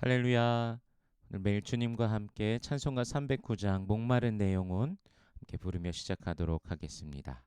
할렐루야. 오늘 매일 주님과 함께 찬송가 309장 목마른 내 영혼 함께 부르며 시작하도록 하겠습니다.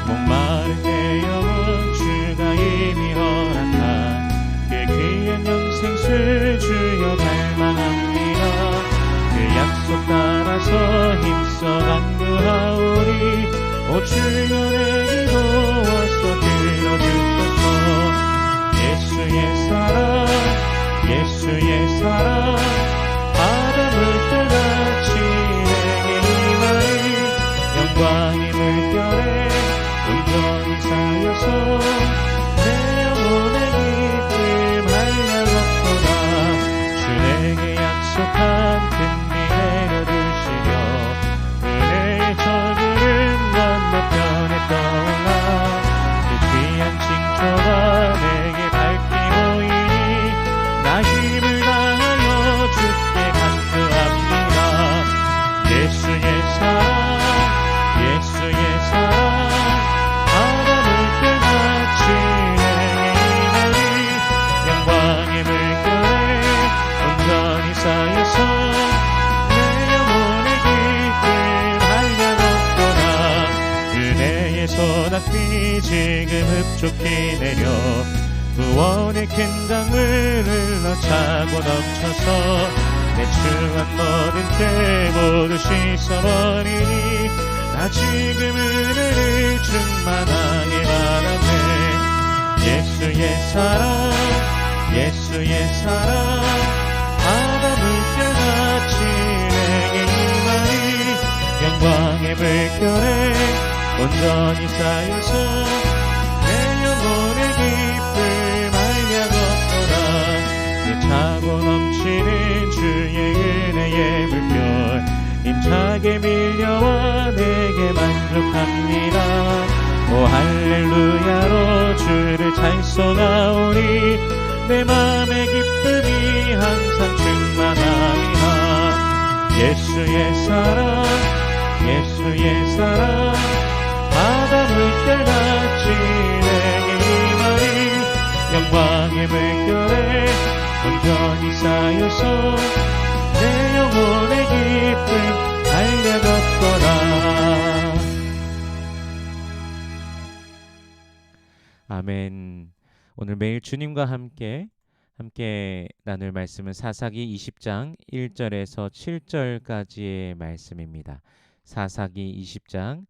목마른 내 영혼 주가 이미 허락한 그 귀한 영생수 주여 갈망합니다. 그 약속 따라서 힘써 간구하오니 오 주여 내 기도 와서 들어주소서. 예수의 사랑 예수의 사랑 바다 물결같이 내게 임하니 영광의 물결에 온전히 쌓여서 내 영혼의 기쁨 한량없도다. 주 내게 약속한 큰 내려두시려 은혜의 저구름 건너편에 떠올라 그 귀한 징조가 내게 밝히 보이니 나 힘을 다하여 주께 간구합니다. 예수의 사랑 예수의 사랑 바다 물결같이 내게 임하니 영광의 물결에 온전히 쌓여서 소낙비 지금 흡족히 내려 구원의 큰 강물 흘러차고 넘쳐서 내 추한 모든 죄 모두 씻어버리니 나 지금 은혜를 충만하게 바라네. 예수의 사랑 예수의 사랑 바다 물결같이 내게 임하니 영광의 물결에 온전히 쌓여서 내 영혼의 기쁨 알려걷도다. 내 차고 넘치는 주의 은혜의 물결 힘차게 밀려와 내게 만족합니다. 오 할렐루야로 주를 찬송하오니 내 맘의 기쁨이 항상 충만합니다. 예수의 사랑 예수의 사랑 바다 물결같이 내게 임하니 영광의 물결에 온전히 쌓여서 내 영혼의 기쁨 알려걷거라. 아멘. 오늘 매일 주님과 함께 나눌 말씀은 사사기 20장 1절에서 7절까지의 말씀입니다. 사사기 20장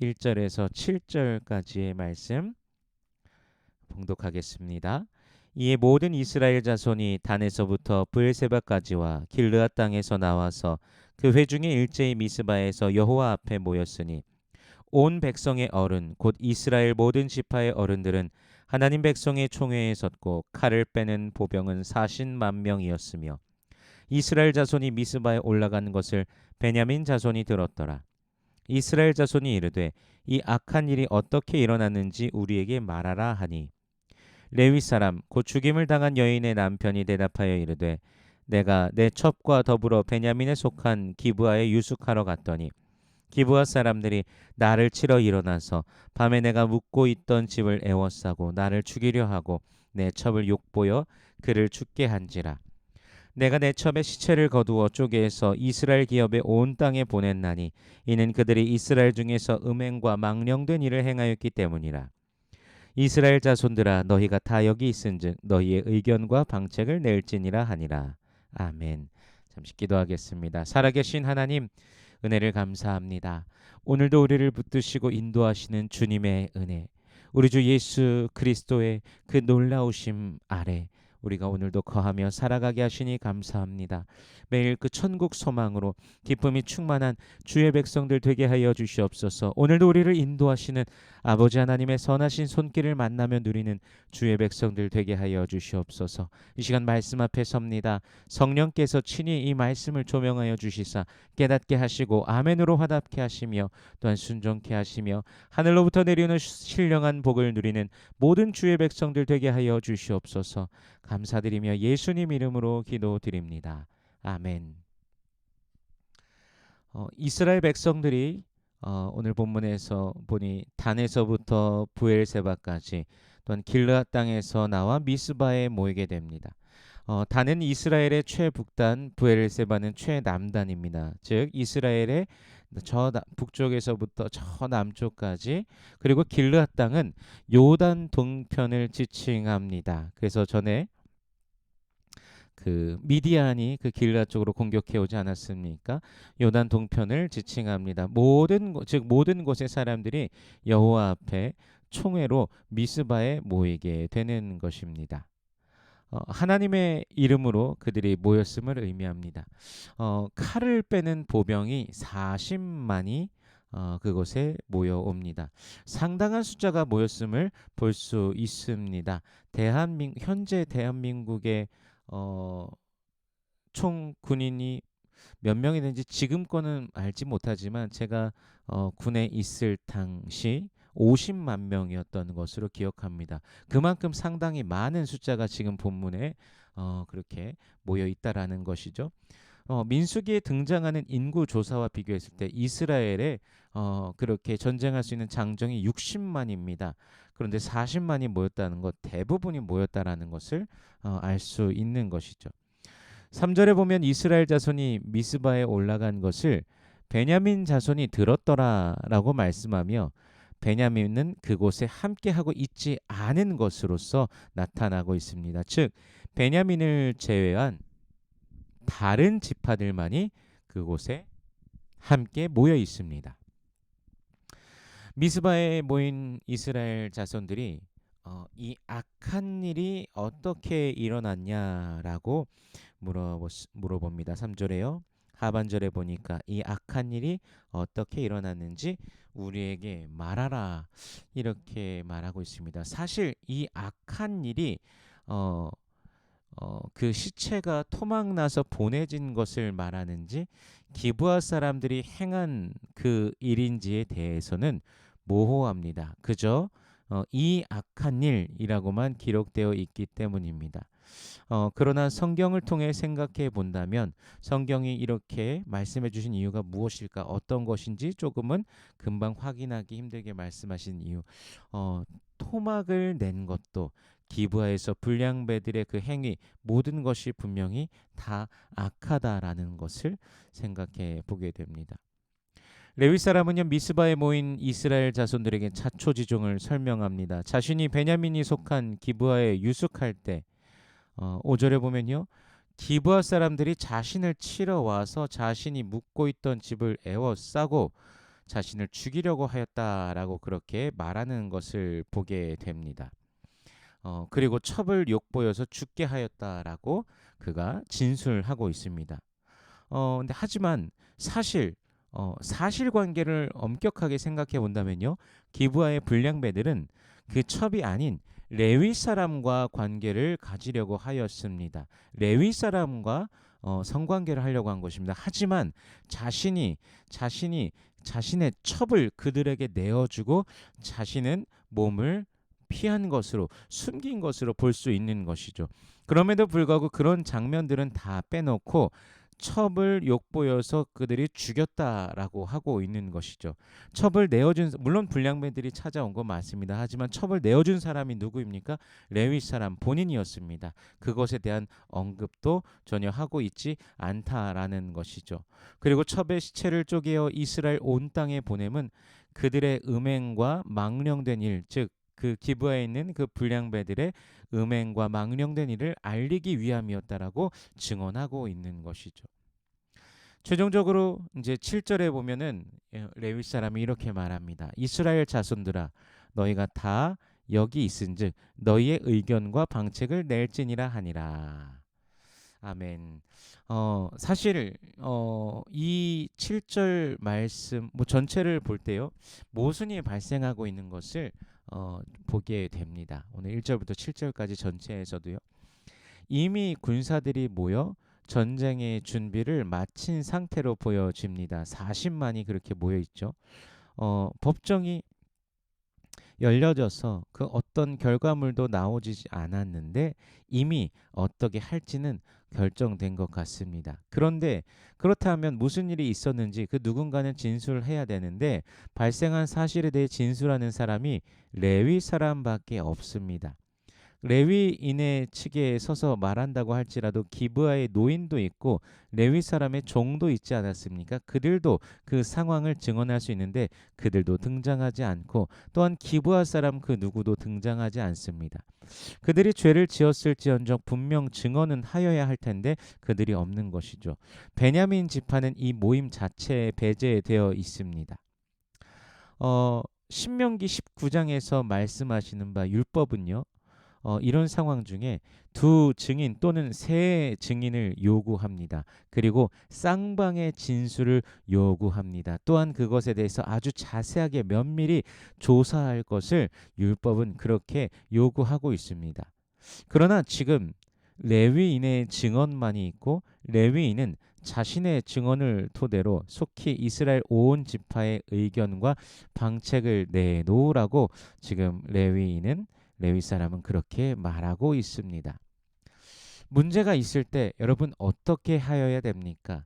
1절에서 7절까지의 말씀 봉독하겠습니다. 이에 모든 이스라엘 자손이 단에서부터 브엘세바까지와 길르앗 땅에서 나와서 그 회중의 일제히 미스바에서 여호와 앞에 모였으니 온 백성의 어른 곧 이스라엘 모든 지파의 어른들은 하나님 백성의 총회에 섰고 칼을 빼는 보병은 40만 명이었으며 이스라엘 자손이 미스바에 올라간 것을 베냐민 자손이 들었더라. 이스라엘 자손이 이르되 이 악한 일이 어떻게 일어났는지 우리에게 말하라 하니 레위 사람 곧 죽임을 당한 여인의 남편이 대답하여 이르되 내가 내 첩과 더불어 베냐민에 속한 기브아에 유숙하러 갔더니 기브아 사람들이 나를 치러 일어나서 밤에 내가 묵고 있던 집을 에워싸고 나를 죽이려 하고 내 첩을 욕보여 그를 죽게 한지라. 내가 내 첩의 시체를 거두어 쪼개서 이스라엘 기업의 온 땅에 보냈나니 이는 그들이 이스라엘 중에서 음행과 망령된 일을 행하였기 때문이라. 이스라엘 자손들아 너희가 다 여기 있은즉 너희의 의견과 방책을 낼지니라 하니라. 아멘. 잠시 기도하겠습니다. 살아계신 하나님 은혜를 감사합니다. 오늘도 우리를 붙드시고 인도하시는 주님의 은혜, 우리 주 예수 그리스도의 그 놀라우심 아래 우리가 오늘도 거하며 살아가게 하시니 감사합니다. 매일 그 천국 소망으로 기쁨이 충만한 주의 백성들 되게 하여 주시옵소서. 오늘도 우리를 인도하시는 아버지 하나님의 선하신 손길을 만나며 누리는 주의 백성들 되게 하여 주시옵소서. 이 시간 말씀 앞에 섭니다. 성령께서 친히 이 말씀을 조명하여 주시사 깨닫게 하시고 아멘으로 화답케 하시며 또한 순종케 하시며 하늘로부터 내리는 신령한 복을 누리는 모든 주의 백성들 되게 하여 주시옵소서. 감사드리며 예수님 이름으로 기도드립니다. 아멘. 이스라엘 백성들이 오늘 본문에서 보니 단에서부터 부엘세바까지 또한 길르앗 땅에서 나와 미스바에 모이게 됩니다. 단은 이스라엘의 최북단, 부엘세바는 최남단입니다. 즉 이스라엘의 북쪽에서부터 저 남쪽까지, 그리고 길르앗 땅은 요단 동편을 지칭합니다. 그래서 전에 그 미디안이 그 길르앗 쪽으로 공격해 오지 않았습니까? 요단 동편을 지칭합니다. 즉 모든 곳의 사람들이 여호와 앞에 총회로 미스바에 모이게 되는 것입니다. 하나님의 이름으로 그들이 모였음을 의미합니다. 칼을 빼는 보병이 40만이 그곳에 모여옵니다. 상당한 숫자가 모였음을 볼 수 있습니다. 현재 대한민국의 총 군인이 몇 명이 되는지 지금 거는 알지 못하지만, 제가 군에 있을 당시 50만 명이었던 것으로 기억합니다. 그만큼 상당히 많은 숫자가 지금 본문에 그렇게 모여 있다라는 것이죠. 민수기에 등장하는 인구 조사와 비교했을 때 이스라엘에 그렇게 전쟁할 수 있는 장정이 60만입니다. 그런데 40만이 모였다는 것, 대부분이 모였다라는 것을 알 수 있는 것이죠. 3절에 보면 이스라엘 자손이 미스바에 올라간 것을 베냐민 자손이 들었더라라고 말씀하며, 베냐민은 그곳에 함께하고 있지 않은 것으로서 나타나고 있습니다. 즉 베냐민을 제외한 다른 지파들만이 그곳에 함께 모여 있습니다. 미스바에 모인 이스라엘 자손들이 이 악한 일이 어떻게 일어났냐라고 물어봅니다. 3절에요. 하반절에 보니까 이 악한 일이 어떻게 일어났는지 우리에게 말하라, 이렇게 말하고 있습니다. 사실 이 악한 일이 그 시체가 토막나서 보내진 것을 말하는지 기브아 사람들이 행한 그 일인지에 대해서는 모호합니다. 그저 이 악한 일이라고만 기록되어 있기 때문입니다. 그러나 성경을 통해 생각해 본다면 성경이 이렇게 말씀해 주신 이유가 무엇일까, 어떤 것인지 조금은 금방 확인하기 힘들게 말씀하신 이유, 토막을 낸 것도, 기브아에서 불량배들의 그 행위, 모든 것이 분명히 다 악하다라는 것을 생각해 보게 됩니다. 레위 사람은요, 미스바에 모인 이스라엘 자손들에게 자초지종을 설명합니다. 자신이 베냐민이 속한 기브아에 유숙할 때 5절에 보면요, 기브아 사람들이 자신을 치러 와서 자신이 묵고 있던 집을 에워싸고 자신을 죽이려고 하였다라고 그렇게 말하는 것을 보게 됩니다. 그리고 첩을 욕보여서 죽게 하였다라고 그가 진술하고 있습니다. 근데 하지만 사실관계를 엄격하게 생각해 본다면요, 기브아의 불량배들은 그 첩이 아닌 레위 사람과 관계를 가지려고 하였습니다. 레위 사람과 성관계를 하려고 한 것입니다. 하지만 자신의 첩을 그들에게 내어주고 자신은 몸을 피한 것으로, 숨긴 것으로 볼 수 있는 것이죠. 그럼에도 불구하고 그런 장면들은 다 빼놓고 첩을 욕보여서 그들이 죽였다라고 하고 있는 것이죠. 첩을 내어준, 물론 불량배들이 찾아온 건 맞습니다. 하지만 첩을 내어준 사람이 누구입니까? 레위 사람 본인이었습니다. 그것에 대한 언급도 전혀 하고 있지 않다라는 것이죠. 그리고 첩의 시체를 쪼개어 이스라엘 온 땅에 보냄은 그들의 음행과 망령된 일, 즉 그 기브아에 있는 그 불량배들의 음행과 망령된 일을 알리기 위함이었다라고 증언하고 있는 것이죠. 최종적으로 이제 7절에 보면은 레위 사람이 이렇게 말합니다. 이스라엘 자손들아, 너희가 다 여기 있은즉 너희의 의견과 방책을 낼지니라 하니라. 아멘. 사실 이 7절 말씀 전체를 볼 때요, 모순이 발생하고 있는 것을 보게 됩니다. 오늘 1절부터 7절까지 전체에서도요, 이미 군사들이 모여 전쟁의 준비를 마친 상태로 보여집니다. 40만이 그렇게 모여 있죠. 법정이 열려져서 그 어떤 결과물도 나오지 않았는데 이미 어떻게 할지는 결정된 것 같습니다. 그런데 그렇다면 무슨 일이 있었는지 그 누군가는 진술을 해야 되는데 발생한 사실에 대해 진술하는 사람이 레위 사람밖에 없습니다. 레위인의 측에 서서 말한다고 할지라도 기브아의 노인도 있고 레위 사람의 종도 있지 않았습니까? 그들도 그 상황을 증언할 수 있는데 그들도 등장하지 않고 또한 기브아 사람 그 누구도 등장하지 않습니다. 그들이 죄를 지었을지언정 분명 증언은 하여야 할 텐데 그들이 없는 것이죠. 베냐민 지파는 이 모임 자체에 배제되어 있습니다. 신명기 19장에서 말씀하시는 바 율법은요. 이런 상황 중에 두 증인 또는 세 증인을 요구합니다. 그리고 쌍방의 진술을 요구합니다. 또한 그것에 대해서 아주 자세하게 면밀히 조사할 것을 율법은 그렇게 요구하고 있습니다. 그러나 지금 레위인의 증언만이 있고 레위인은 자신의 증언을 토대로 속히 이스라엘 온 지파의 의견과 방책을 내놓으라고 지금 레위 사람은 그렇게 말하고 있습니다. 문제가 있을 때 여러분 어떻게 하여야 됩니까?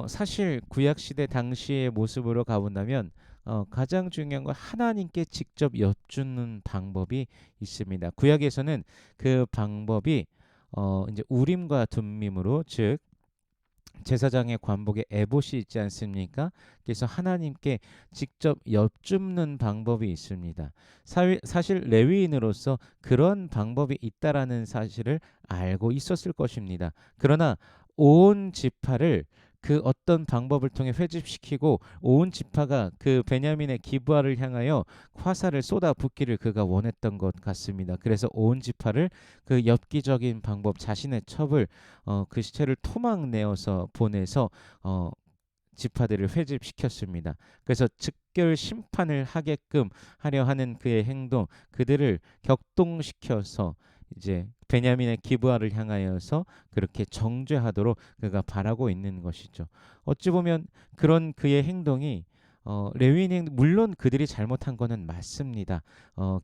사실 구약 시대 당시의 모습으로 가본다면 가장 중요한 건 하나님께 직접 여쭙는 방법이 있습니다. 구약에서는 그 방법이 이제 우림과 tum밈으로 즉 제사장의 관복에 에봇이 있지 않습니까? 그래서 하나님께 직접 여쭙는 방법이 있습니다. 사실 레위인으로서 그런 방법이 있다라는 사실을 알고 있었을 것입니다. 그러나 온 지파를 그 어떤 방법을 통해 회집시키고 온 지파가 그 베냐민의 기브아를 향하여 화살을 쏟아붓기를 그가 원했던 것 같습니다. 그래서 온 지파를 그 엽기적인 방법 자신의 첩을 그 시체를 토막내어서 보내서 지파들을 회집시켰습니다. 그래서 즉결 심판을 하게끔 하려 하는 그의 행동, 그들을 격동시켜서 이제 베냐민의 기브아를 향하여서 그렇게 정죄하도록 그가 바라고 있는 것이죠. 어찌 보면 그런 그의 행동이 레위인이 물론 그들이 잘못한 거는 맞습니다.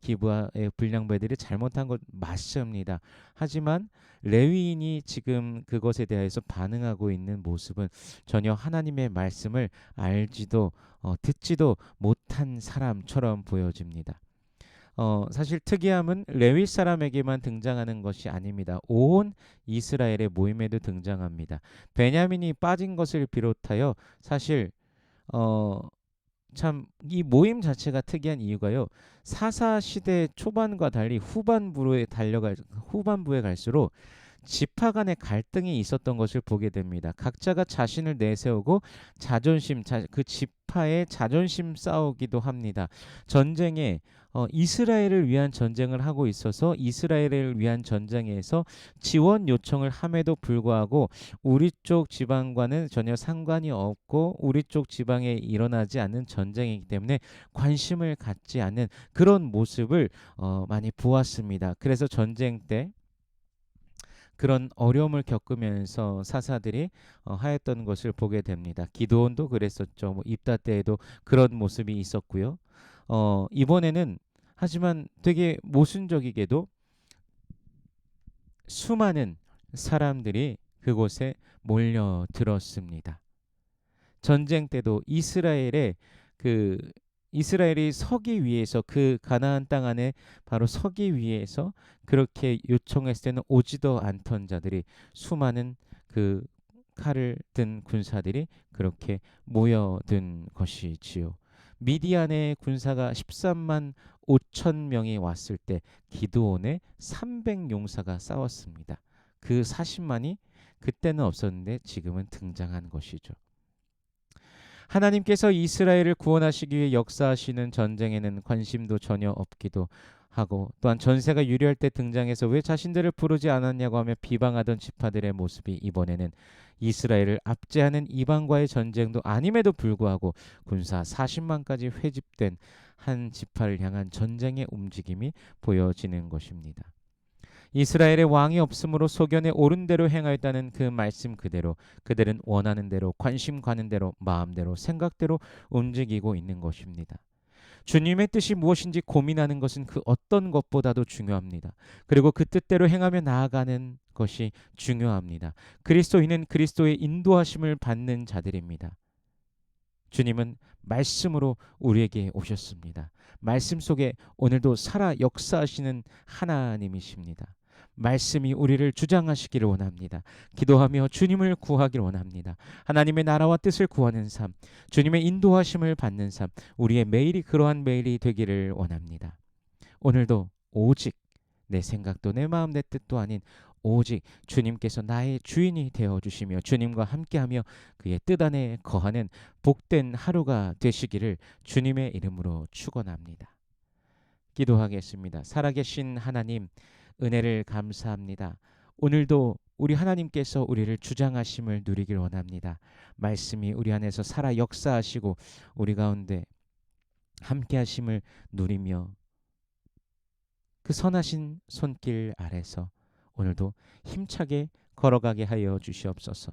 기브아의 불량배들이 잘못한 건 맞습니다. 하지만 레위인이 지금 그것에 대해서 반응하고 있는 모습은 전혀 하나님의 말씀을 알지도 듣지도 못한 사람처럼 보여집니다. 사실 특이함은 레위 사람에게만 등장하는 것이 아닙니다. 온 이스라엘의 모임에도 등장합니다. 베냐민이 빠진 것을 비롯하여 사실 참 이 모임 자체가 특이한 이유가요. 사사 시대 초반과 달리 후반부에 갈수록 지파 간의 갈등이 있었던 것을 보게 됩니다. 각자가 자신을 내세우고 그 지파의 자존심 싸우기도 합니다. 전쟁에 이스라엘을 위한 전쟁을 하고 있어서 이스라엘을 위한 전쟁에서 지원 요청을 함에도 불구하고 우리 쪽 지방과는 전혀 상관이 없고 우리 쪽 지방에 일어나지 않는 전쟁이기 때문에 관심을 갖지 않는 그런 모습을 많이 보았습니다. 그래서 전쟁 때 그런 어려움을 겪으면서 사사들이 하였던 것을 보게 됩니다. 기드온도 그랬었죠. 뭐 입다 때에도 그런 모습이 있었고요. 이번에는 하지만 되게 모순적이게도 수많은 사람들이 그곳에 몰려들었습니다. 전쟁 때도 이스라엘이 서기 위해서 그 가나안 땅 안에 바로 서기 위해서 그렇게 요청했을 때는 오지도 않던 자들이 수많은 그 칼을 든 군사들이 그렇게 모여든 것이지요. 미디안의 군사가 13만 5천 명이 왔을 때 기드온의 300용사가 싸웠습니다. 그 40만이 그때는 없었는데 지금은 등장한 것이죠. 하나님께서 이스라엘을 구원하시기 위해 역사하시는 전쟁에는 관심도 전혀 없기도 하고 또한 전세가 유리할 때 등장해서 왜 자신들을 부르지 않았냐고 하며 비방하던 지파들의 모습이 이번에는 이스라엘을 압제하는 이방과의 전쟁도 아님에도 불구하고 군사 40만까지 회집된 한 지파를 향한 전쟁의 움직임이 보여지는 것입니다. 이스라엘의 왕이 없으므로 소견에 옳은 대로 행하였다는 그 말씀 그대로 그들은 원하는 대로 관심 가는 대로 마음대로 생각대로 움직이고 있는 것입니다. 주님의 뜻이 무엇인지 고민하는 것은 그 어떤 것보다도 중요합니다. 그리고 그 뜻대로 행하며 나아가는 것이 중요합니다. 그리스도인은 그리스도의 인도하심을 받는 자들입니다. 주님은 말씀으로 우리에게 오셨습니다. 말씀 속에 오늘도 살아 역사하시는 하나님이십니다. 말씀이 우리를 주장하시기를 원합니다. 기도하며 주님을 구하기를 원합니다. 하나님의 나라와 뜻을 구하는 삶, 주님의 인도하심을 받는 삶, 우리의 매일이 그러한 매일이 되기를 원합니다. 오늘도 오직 내 생각도 내 마음 내 뜻도 아닌 오직 주님께서 나의 주인이 되어주시며 주님과 함께하며 그의 뜻 안에 거하는 복된 하루가 되시기를 주님의 이름으로 축원합니다. 기도하겠습니다. 살아계신 하나님, 은혜를 감사합니다. 오늘도 우리 하나님께서 우리를 주장하심을 누리길 원합니다. 말씀이 우리 안에서 살아 역사하시고 우리 가운데 함께하심을 누리며 그 선하신 손길 아래서 오늘도 힘차게 걸어가게 하여 주시옵소서.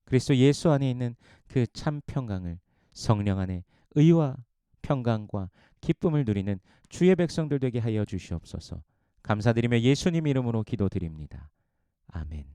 그리스도 예수 안에 있는 그 참 평강을 성령 안에 의와 평강과 기쁨을 누리는 주의 백성들 되게 하여 주시옵소서. 감사드리며 예수님 이름으로 기도드립니다. 아멘.